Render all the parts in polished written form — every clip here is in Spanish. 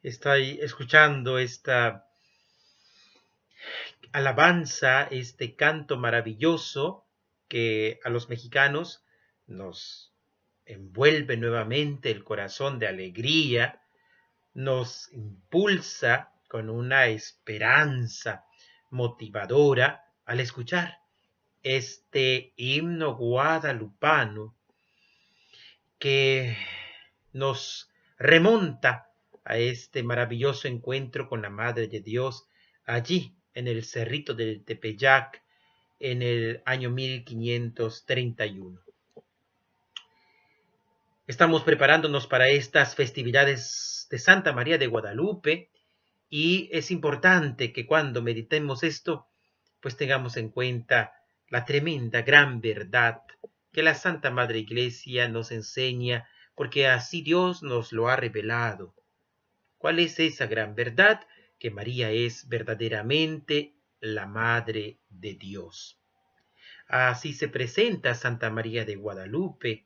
Estoy escuchando esta alabanza, este canto maravilloso que a los mexicanos nos envuelve nuevamente el corazón de alegría, nos impulsa con una esperanza motivadora al escuchar este himno guadalupano que nos remonta a este maravilloso encuentro con la Madre de Dios allí en el Cerrito del Tepeyac en el año 1531. Estamos preparándonos para estas festividades de Santa María de Guadalupe y es importante que cuando meditemos esto, pues tengamos en cuenta la tremenda, gran verdad que la Santa Madre Iglesia nos enseña, porque así Dios nos lo ha revelado. ¿Cuál es esa gran verdad? Que María es verdaderamente la Madre de Dios. Así se presenta Santa María de Guadalupe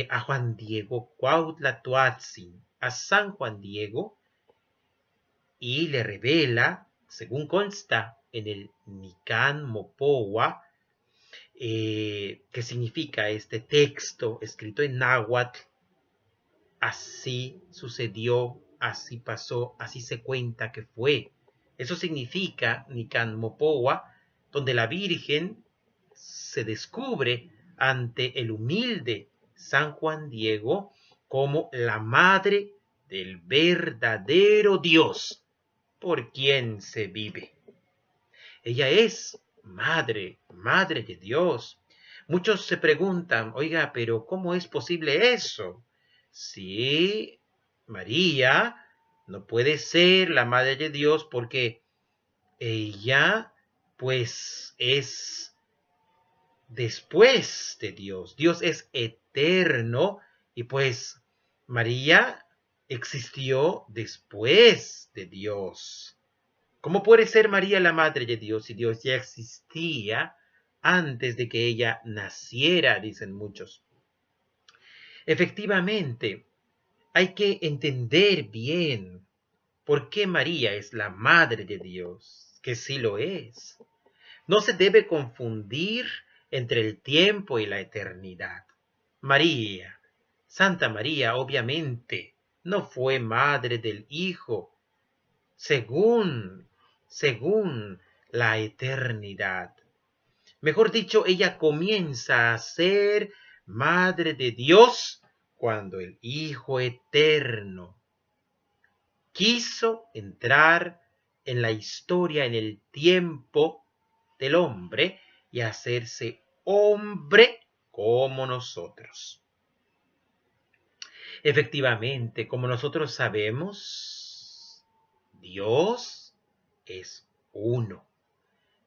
a Juan Diego Cuautla Toatzin, a San Juan Diego, y le revela, según consta en el Nican Mopowa, que significa este texto escrito en náhuatl: así sucedió, así pasó, así se cuenta que fue. Eso significa Nican Mopowa, donde la Virgen se descubre ante el humilde San Juan Diego como la madre del verdadero Dios por quien se vive. Ella es madre, madre de Dios. Muchos se preguntan, oiga, pero ¿cómo es posible eso? Sí, María no puede ser la madre de Dios porque ella, pues, es después de Dios. Dios es eterno y pues María existió después de Dios. ¿Cómo puede ser María la madre de Dios si Dios ya existía antes de que ella naciera? Dicen muchos. Efectivamente, hay que entender bien por qué María es la madre de Dios, que sí lo es. No se debe confundir entre el tiempo y la eternidad. María, Santa María, obviamente, no fue madre del Hijo según la eternidad. Mejor dicho, ella comienza a ser madre de Dios cuando el Hijo eterno quiso entrar en la historia, en el tiempo del hombre y hacerse hombre como nosotros. Efectivamente, como nosotros sabemos, Dios es uno.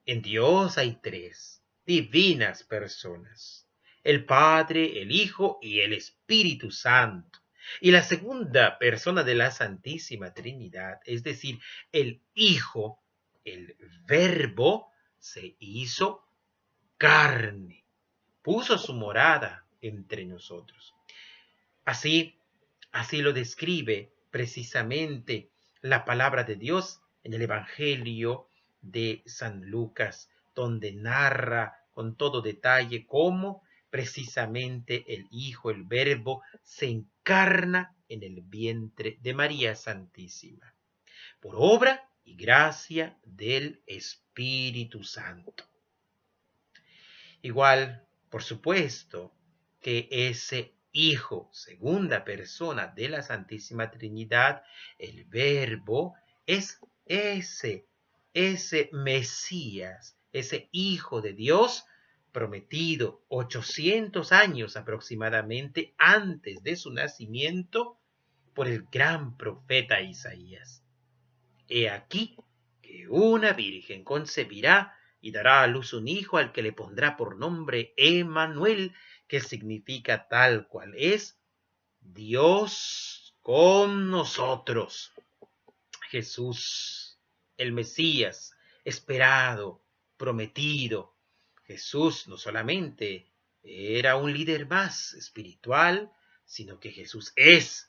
En Dios hay tres divinas personas: el Padre, el Hijo y el Espíritu Santo. Y la segunda persona de la Santísima Trinidad, es decir, el Hijo, el Verbo, se hizo carne, puso su morada entre nosotros. Así lo describe precisamente la palabra de Dios en el Evangelio de San Lucas, donde narra con todo detalle cómo precisamente el Hijo, el Verbo, se encarna en el vientre de María Santísima, por obra y gracia del Espíritu Santo. Igual, por supuesto, que ese Hijo, segunda persona de la Santísima Trinidad, el Verbo, es ese Mesías, ese Hijo de Dios prometido 800 años aproximadamente antes de su nacimiento por el gran profeta Isaías. He aquí que una virgen concebirá y dará a luz un hijo al que le pondrá por nombre Emmanuel, que significa tal cual es Dios con nosotros. Jesús, el Mesías, esperado, prometido. Jesús no solamente era un líder más espiritual, sino que Jesús es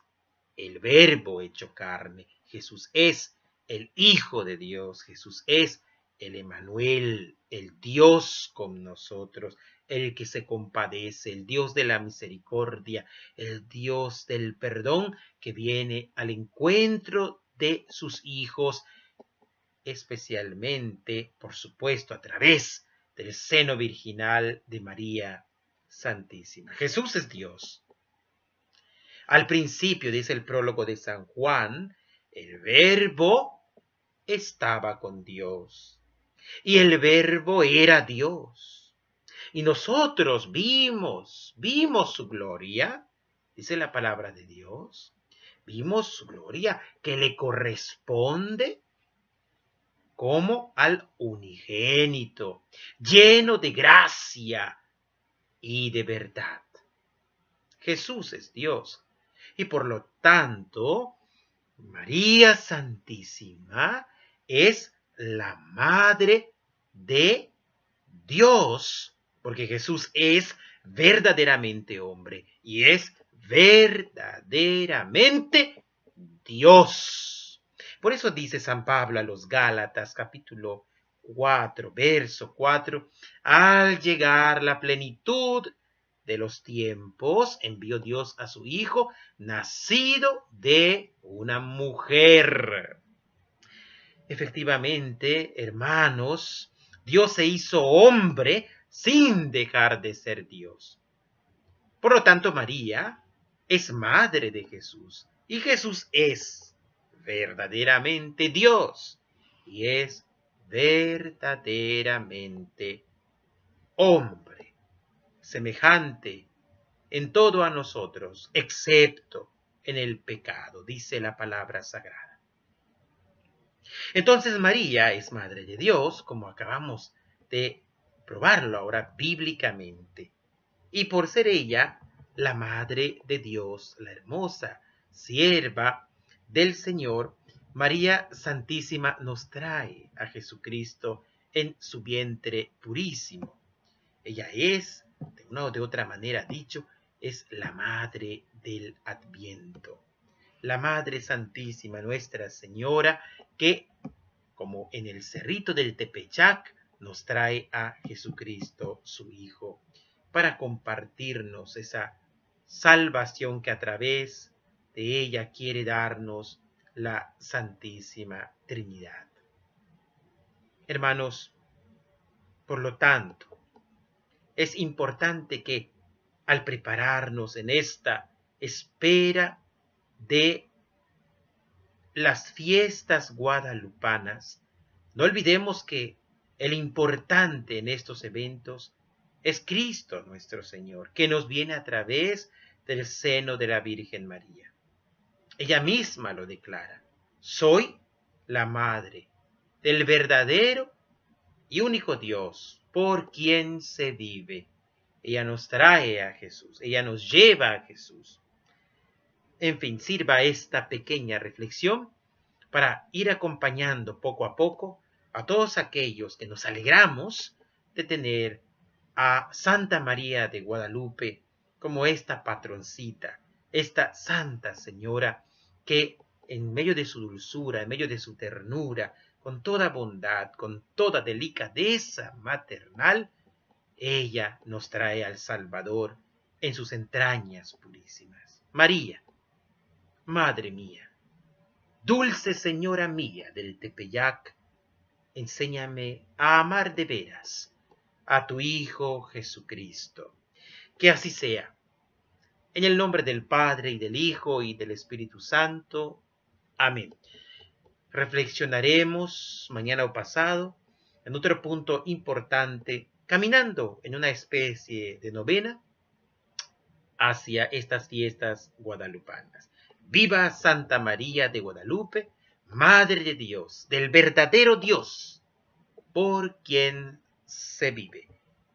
el Verbo hecho carne. Jesús es el Hijo de Dios. Jesús es el Emmanuel, el Dios con nosotros, el que se compadece, el Dios de la misericordia, el Dios del perdón que viene al encuentro de sus hijos, especialmente, por supuesto, a través del seno virginal de María Santísima. Jesús es Dios. Al principio, dice el prólogo de San Juan, el Verbo estaba con Dios y el Verbo era Dios. Y nosotros vimos su gloria, dice la palabra de Dios, vimos su gloria que le corresponde como al unigénito, lleno de gracia y de verdad. Jesús es Dios y por lo tanto María Santísima es la Madre de Dios, porque Jesús es verdaderamente hombre y es verdaderamente Dios. Por eso dice San Pablo a los Gálatas, capítulo 4, verso 4, al llegar la plenitud de los tiempos, envió Dios a su Hijo, nacido de una mujer. Efectivamente, hermanos, Dios se hizo hombre sin dejar de ser Dios. Por lo tanto, María es madre de Jesús y Jesús es verdaderamente Dios y es verdaderamente hombre, semejante en todo a nosotros, excepto en el pecado, dice la palabra sagrada. Entonces María es madre de Dios, como acabamos de probarlo ahora bíblicamente, y por ser ella la madre de Dios, la hermosa sierva del Señor, María Santísima nos trae a Jesucristo en su vientre purísimo. Ella es, de una o de otra manera dicho, es la madre del Adviento. La Madre Santísima, Nuestra Señora, que, como en el cerrito del Tepeyac, nos trae a Jesucristo, su Hijo, para compartirnos esa salvación que a través de ella quiere darnos la Santísima Trinidad. Hermanos, por lo tanto, es importante que al prepararnos en esta espera de las fiestas guadalupanas, no olvidemos que el importante en estos eventos es Cristo nuestro Señor, que nos viene a través del seno de la Virgen María. Ella misma lo declara: soy la madre del verdadero y único Dios, por quien se vive. Ella nos trae a Jesús, ella nos lleva a Jesús. En fin, sirva esta pequeña reflexión para ir acompañando poco a poco a todos aquellos que nos alegramos de tener a Santa María de Guadalupe como esta patroncita, esta Santa Señora que en medio de su dulzura, en medio de su ternura, con toda bondad, con toda delicadeza maternal, ella nos trae al Salvador en sus entrañas purísimas. María, Madre mía, dulce Señora mía del Tepeyac, enséñame a amar de veras a tu Hijo Jesucristo. Que así sea. En el nombre del Padre, y del Hijo, y del Espíritu Santo. Amén. Reflexionaremos mañana o pasado en otro punto importante, caminando en una especie de novena hacia estas fiestas guadalupanas. Viva Santa María de Guadalupe, Madre de Dios, del verdadero Dios, por quien se vive.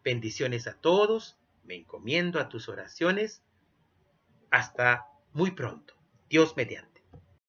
Bendiciones a todos, me encomiendo a tus oraciones. Hasta muy pronto, Dios mediante.